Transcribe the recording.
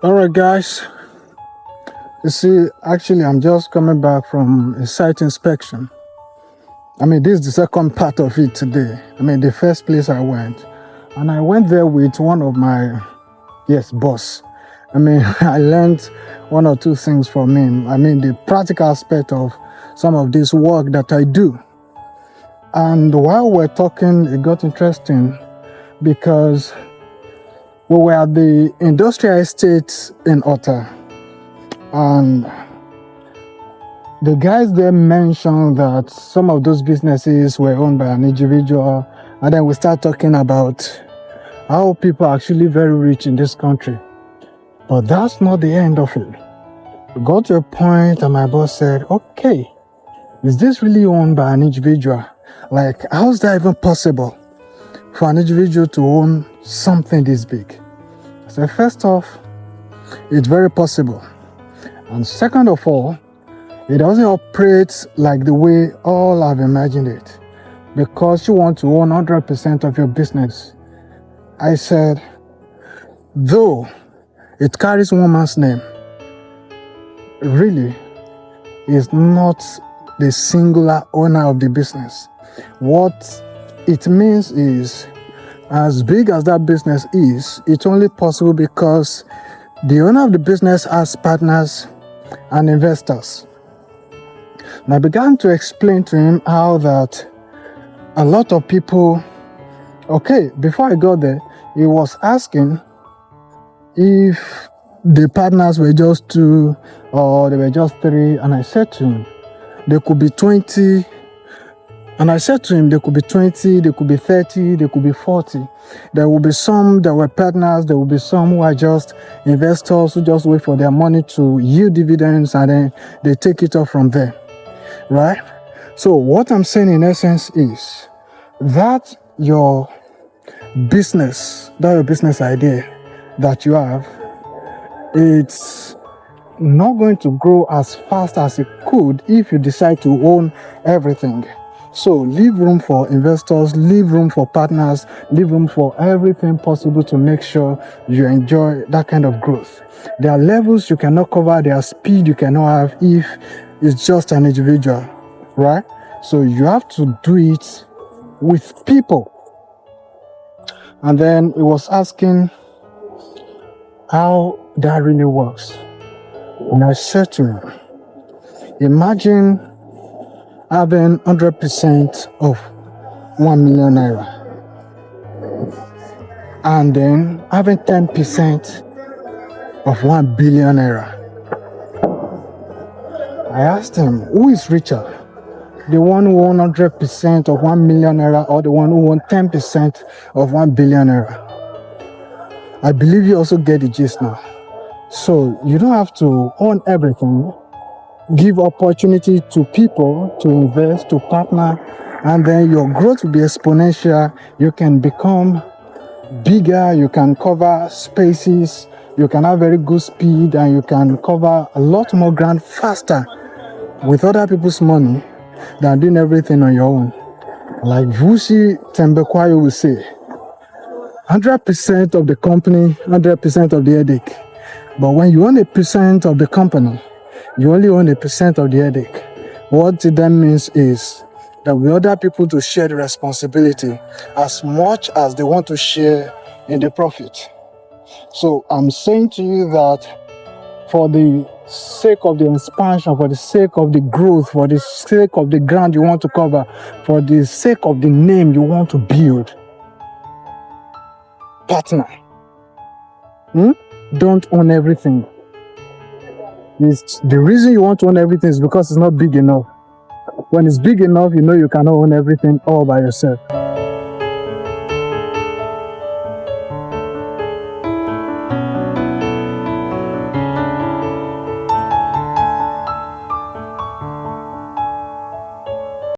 All right, guys. You see, actually, I'm just coming back from a site inspection. This is the second part of it today. The first place I went, and I went there with one of my, boss. I learned one or two things from him. The practical aspect of some of this work that I do. And while we're talking, it got interesting because we were at the industrial estate in Otta, and the guys there mentioned that some of those businesses were owned by an individual, and then we start talking about how people are actually very rich in this country. But that's not the end of it. We got to a point and my boss said, okay, is this really owned by an individual? Like, how's that even possible for an individual to own something this big? I said, first off, it's very possible. And second of all, it doesn't operate like the way all have imagined it, because you want to own 100% of your business. I said, though it carries one man's name, really is not the singular owner of the business. What it means is, as big as that business is, it's only possible because the owner of the business has partners and investors. And I began to explain to him how that a lot of people, before I got there, he was asking if the partners were just 2 or they were just 3. And I said to him, there could be 20. And I said to him, there could be 20, there could be 30, there could be 40. There will be some that were partners, there will be some who are just investors who just wait for their money to yield dividends and then they take it off from there. Right? So what I'm saying in essence is that your business idea that you have, it's not going to grow as fast as it could if you decide to own everything. So leave room for investors, leave room for partners, leave room for everything possible to make sure you enjoy that kind of growth. There are levels you cannot cover, there are speed you cannot have if it's just an individual, right? So you have to do it with people. And then he was asking how that really works. And I said to him, imagine having 100% of 1 million naira and then having 10% of 1 billion naira. I asked him, who is richer? The one who won 100% of 1 million naira or the one who won 10% of 1 billion naira? I believe you also get the gist now. So you don't have to own everything. Give opportunity to people to invest, to partner, and then your growth will be exponential. You can become bigger, you can cover spaces, you can have very good speed, and you can cover a lot more ground faster with other people's money than doing everything on your own. Like Vusi Tembekwayo will say, 100% of the company, 100% of the headache. But when you own 1% of the company, you only own 1% of the headache. What it then means is that we order people to share the responsibility as much as they want to share in the profit. So I'm saying to you that for the sake of the expansion, for the sake of the growth, for the sake of the ground you want to cover, for the sake of the name you want to build, partner. Don't own everything. The reason you want to own everything is because it's not big enough. When it's big enough, you know you cannot own everything all by yourself.